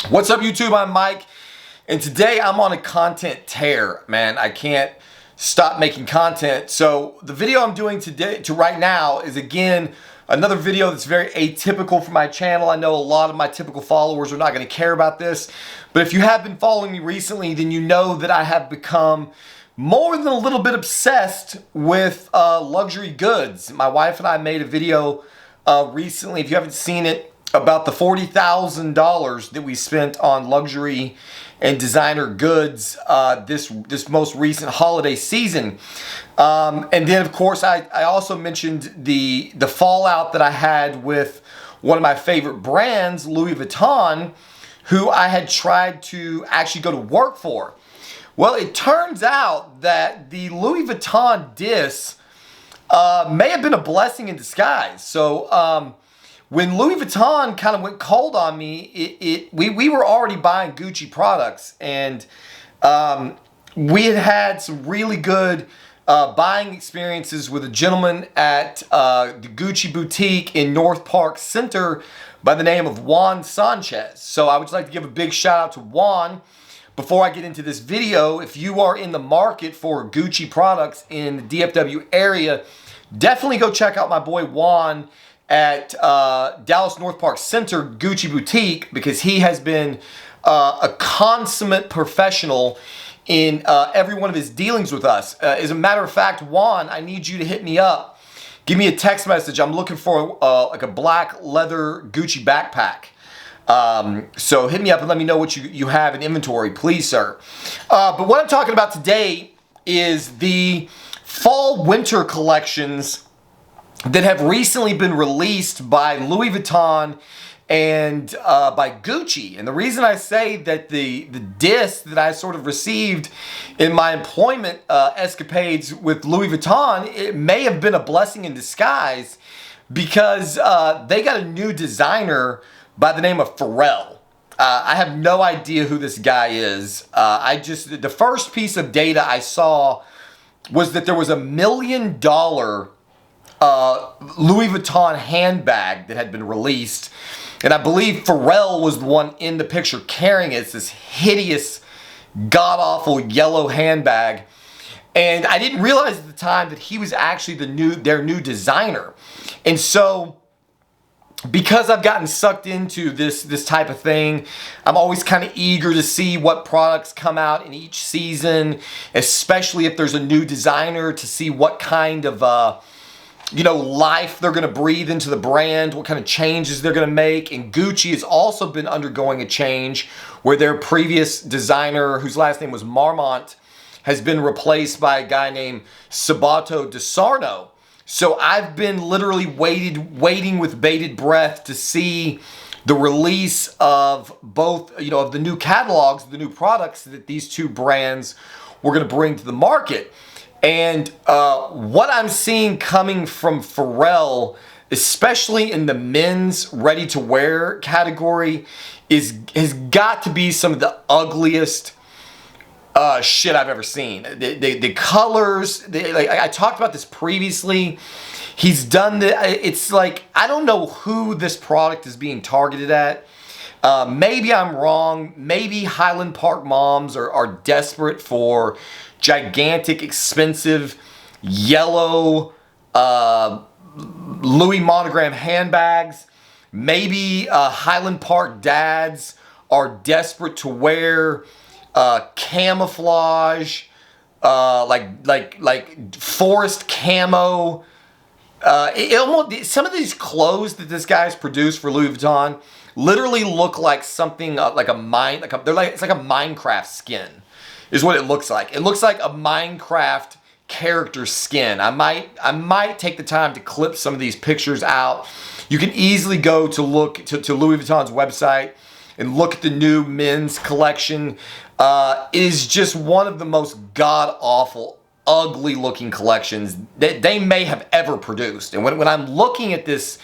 What's up, YouTube? I'm Mike, and today I'm on a content tear, man. I can't stop making content. So the video I'm doing today, right now, is again another video that's very atypical for my channel. I know a lot of my typical followers are not going to care about this, but if you have been following me recently, then you know that I have become more than a little bit obsessed with luxury goods. My wife and I made a video recently, if you haven't seen it, about the $40,000 that we spent on luxury and designer goods this most recent holiday season. And then, of course, I also mentioned the fallout that I had with one of my favorite brands, Louis Vuitton, who I had tried to actually go to work for. Well, it turns out that the Louis Vuitton diss may have been a blessing in disguise. So when Louis Vuitton kind of went cold on me, we were already buying Gucci products, and we had some really good buying experiences with a gentleman at the Gucci boutique in North Park Center by the name of Juan Sanchez. So I would just like to give a big shout out to Juan. Before I get into this video, if you are in the market for Gucci products in the DFW area, definitely go check out my boy Juan at Dallas North Park Center Gucci Boutique, because he has been a consummate professional in every one of his dealings with us. As a matter of fact, Juan, I need you to hit me up. Give me a text message. I'm looking for like a black leather Gucci backpack. So hit me up and let me know what you have in inventory, please, sir. But what I'm talking about today is the fall-winter collections that have recently been released by Louis Vuitton and by Gucci. And the reason I say that the diss that I sort of received in my employment escapades with Louis Vuitton, it may have been a blessing in disguise, because they got a new designer by the name of Pharrell. I have no idea who this guy is. The first piece of data I saw was that there was $1 million Louis Vuitton handbag that had been released, and I believe Pharrell was the one in the picture carrying it. It's this hideous, god-awful yellow handbag, and I didn't realize at the time that he was actually their new designer. And so, because I've gotten sucked into this type of thing, I'm always kind of eager to see what products come out in each season, especially if there's a new designer, to see what kind of life they're going to breathe into the brand, what kind of changes they're going to make. And Gucci has also been undergoing a change where their previous designer, whose last name was Marmont, has been replaced by a guy named Sabato De Sarno. So I've been literally waiting with bated breath to see the release of both, of the new catalogs, the new products that these two brands were going to bring to the market. And what I'm seeing coming from Pharrell, especially in the men's ready-to-wear category, has got to be some of the ugliest shit I've ever seen. The colors, I talked about this previously. He's done it's like, I don't know who this product is being targeted at. Maybe I'm wrong. Maybe Highland Park moms are desperate for gigantic, expensive, yellow Louis monogram handbags. Maybe Highland Park dads are desperate to wear camouflage, like forest camo. Some of these clothes that this guy's produced for Louis Vuitton literally look like something it's like a Minecraft skin, is what it looks like. It looks like a Minecraft character skin. I might take the time to clip some of these pictures out. You can easily go to look to Louis Vuitton's website and look at the new men's collection. It is just one of the most god-awful, ugly-looking collections that they may have ever produced. And when I'm looking at this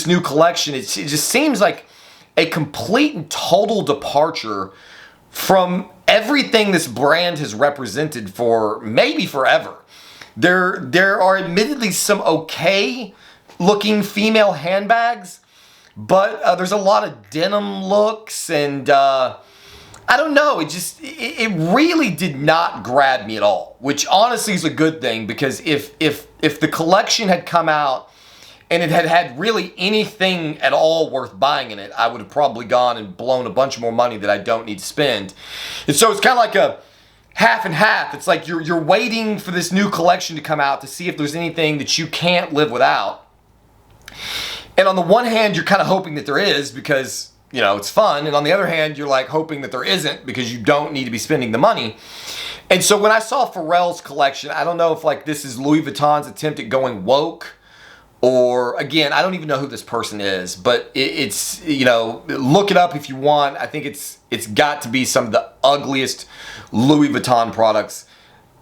new collection, it just seems like a complete and total departure from everything this brand has represented for maybe forever. There are admittedly some okay looking female handbags, but there's a lot of denim looks, and I don't know, it really did not grab me at all, which honestly is a good thing, because if the collection had come out and it had really anything at all worth buying in it, I would have probably gone and blown a bunch more money that I don't need to spend. And so it's kind of like a half and half. It's like you're waiting for this new collection to come out to see if there's anything that you can't live without. And on the one hand, you're kind of hoping that there is, because you know, it's fun. And on the other hand, you're like hoping that there isn't, because you don't need to be spending the money. And so when I saw Pharrell's collection, I don't know if like this is Louis Vuitton's attempt at going woke, or again, I don't even know who this person is, but it's, you know, look it up if you want. I think it's got to be some of the ugliest Louis Vuitton products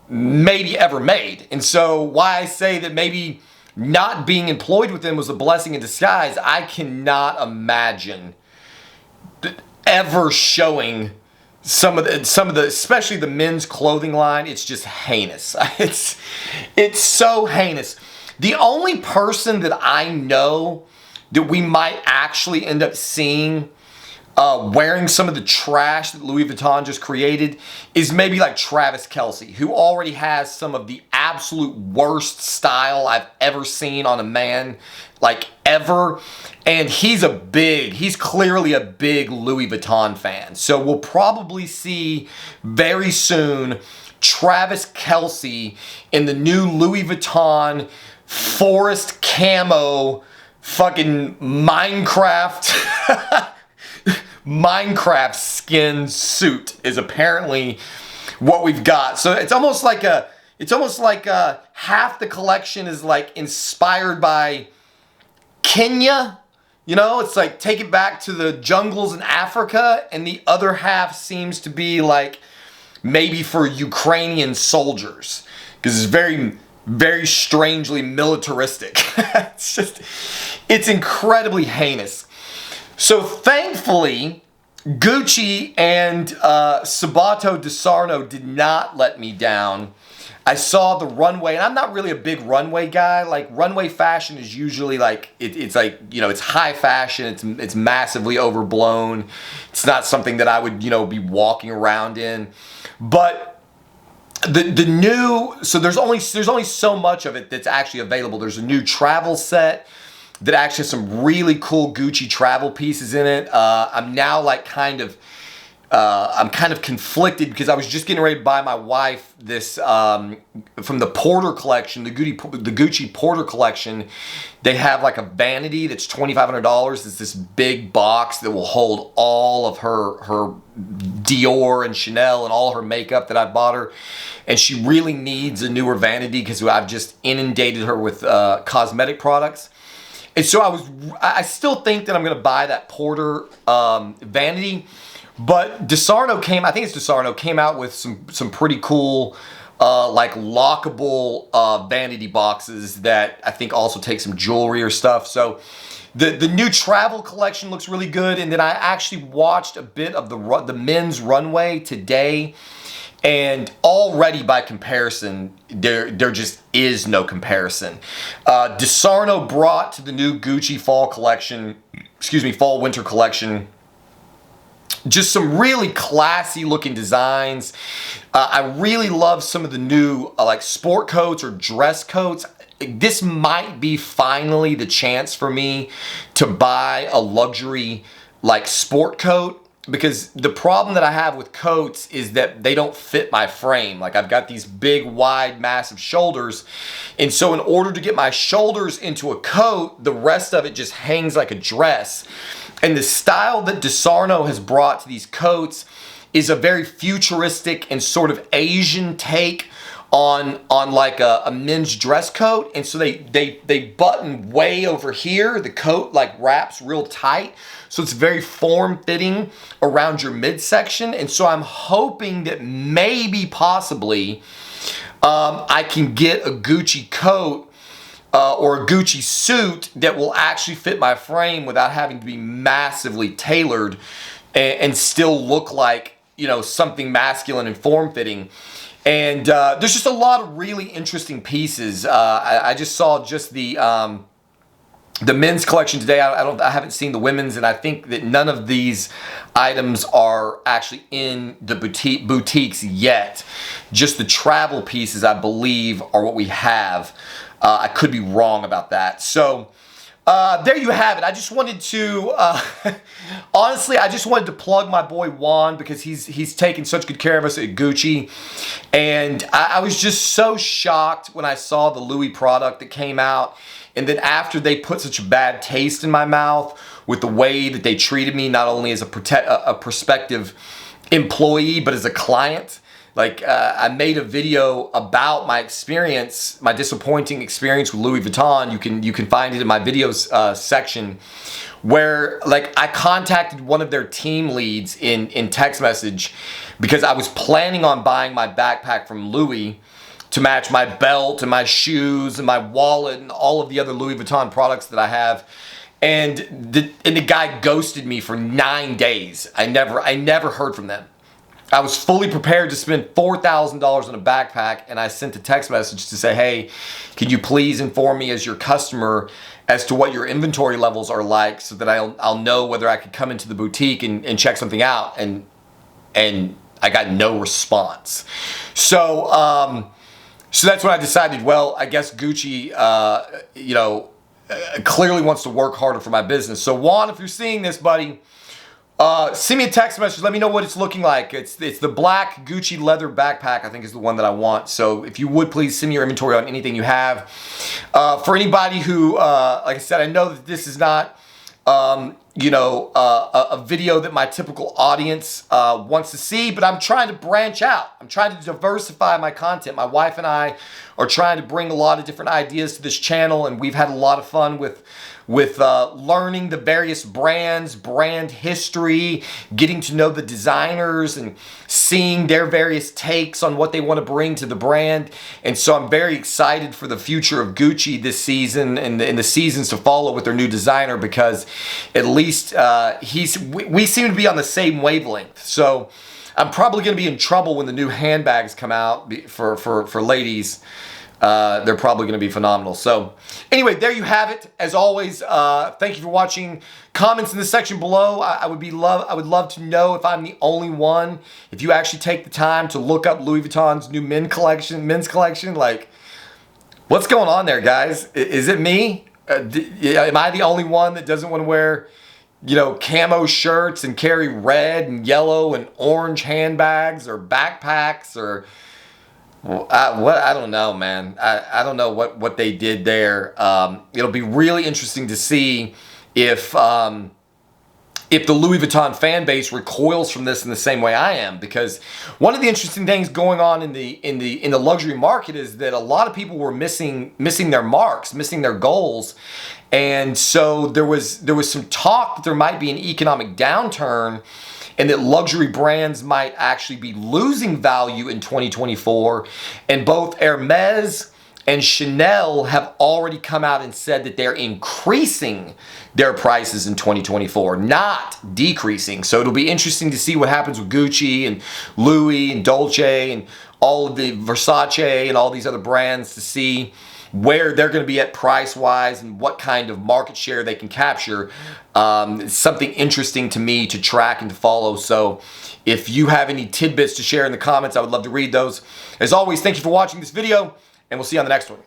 maybe ever made. And so why I say that maybe not being employed with them was a blessing in disguise, I cannot imagine ever showing some of the especially the men's clothing line. It's just heinous. It's so heinous. The only person that I know that we might actually end up seeing wearing some of the trash that Louis Vuitton just created is maybe like Travis Kelce, who already has some of the absolute worst style I've ever seen on a man, like ever. And he's clearly a big Louis Vuitton fan. So we'll probably see very soon Travis Kelce in the new Louis Vuitton forest camo fucking Minecraft skin suit is apparently what we've got. So it's almost like half the collection is like inspired by Kenya. You know, it's like take it back to the jungles in Africa, and the other half seems to be like maybe for Ukrainian soldiers, because it's very, very strangely militaristic. It's incredibly heinous. So thankfully, Gucci and Sabato De Sarno did not let me down. I saw the runway, and I'm not really a big runway guy. Like, runway fashion is usually like, it's like, you know, it's high fashion, it's massively overblown. It's not something that I would, you know, be walking around in. But the new, so there's only so much of it that's actually available. There's a new travel set that actually has some really cool Gucci travel pieces in it. I'm now like I'm kind of conflicted, because I was just getting ready to buy my wife this from the Porter collection, the Gucci Porter collection. They have like a vanity that's $2,500. It's this big box that will hold all of her Dior and Chanel and all her makeup that I bought her. And she really needs a newer vanity, because I've just inundated her with cosmetic products. And so I still think that I'm going to buy that Porter vanity. But De Sarno came out with some pretty cool like lockable vanity boxes that I think also take some jewelry or stuff. So the new travel collection looks really good. And then I actually watched a bit of the men's runway today, and already by comparison, there just is no comparison. De Sarno brought to the new Gucci fall winter collection just some really classy looking designs. I really love some of the new like sport coats or dress coats. This might be finally the chance for me to buy a luxury like sport coat, because the problem that I have with coats is that they don't fit my frame. Like, I've got these big, wide, massive shoulders. And so in order to get my shoulders into a coat, the rest of it just hangs like a dress. And the style that De Sarno has brought to these coats is a very futuristic and sort of Asian take on like a men's dress coat. And so they button way over here. The coat like wraps real tight, so it's very form-fitting around your midsection. And so I'm hoping that maybe possibly I can get a Gucci coat or a Gucci suit that will actually fit my frame without having to be massively tailored, and still look like, you know, something masculine and form-fitting. And there's just a lot of really interesting pieces. I just saw just the the men's collection today, I haven't seen the women's, and I think that none of these items are actually in the boutiques yet. Just the travel pieces, I believe, are what we have. I could be wrong about that. So there you have it. I just wanted to, honestly, I just wanted to plug my boy Juan, because he's taken such good care of us at Gucci. And I was just so shocked when I saw the Louis product that came out. And then after they put such a bad taste in my mouth with the way that they treated me, not only as a prospective employee, but as a client. Like, I made a video about my experience, my disappointing experience with Louis Vuitton. You can find it in my videos section, where like I contacted one of their team leads in text message, because I was planning on buying my backpack from Louis to match my belt and my shoes and my wallet and all of the other Louis Vuitton products that I have. And the guy ghosted me for 9 days. I never heard from them. I was fully prepared to spend $4,000 on a backpack, and I sent a text message to say, hey, can you please inform me as your customer as to what your inventory levels are like, so that I'll know whether I could come into the boutique and check something out. And I got no response. So that's when I decided, well, I guess Gucci, clearly wants to work harder for my business. So Juan, if you're seeing this, buddy, send me a text message. Let me know what it's looking like. It's the black Gucci leather backpack, I think, is the one that I want. So if you would, please send me your inventory on anything you have. For anybody who, like I said, I know that this is not, a video that my typical audience wants to see, but I'm trying to branch out. I'm trying to diversify my content. My wife and I are trying to bring a lot of different ideas to this channel, and we've had a lot of fun with learning the various brands, brand history, getting to know the designers, and seeing their various takes on what they want to bring to the brand. And so I'm very excited for the future of Gucci this season and the seasons to follow with their new designer, because at least we seem to be on the same wavelength. So I'm probably going to be in trouble when the new handbags come out for ladies. They're probably going to be phenomenal. So anyway, there you have it. As always, thank you for watching. Comments in the section below. I would love to know if I'm the only one. If you actually take the time to look up Louis Vuitton's new men's collection, like, what's going on there, guys? Is it me? Am I the only one that doesn't want to wear, camo shirts and carry red and yellow and orange handbags or backpacks or I don't know, man. I don't know what they did there. It'll be really interesting to see if the Louis Vuitton fan base recoils from this in the same way I am, because one of the interesting things going on in the luxury market is that a lot of people were missing their marks, missing their goals. And so there was some talk that there might be an economic downturn, and that luxury brands might actually be losing value in 2024. And both Hermes and Chanel have already come out and said that they're increasing their prices in 2024, not decreasing. So it'll be interesting to see what happens with Gucci and Louis and Dolce and all of the Versace and all these other brands, to see where they're going to be at price-wise and what kind of market share they can capture. It's something interesting to me to track and to follow. So if you have any tidbits to share in the comments, I would love to read those. As always, thank you for watching this video, and we'll see you on the next one.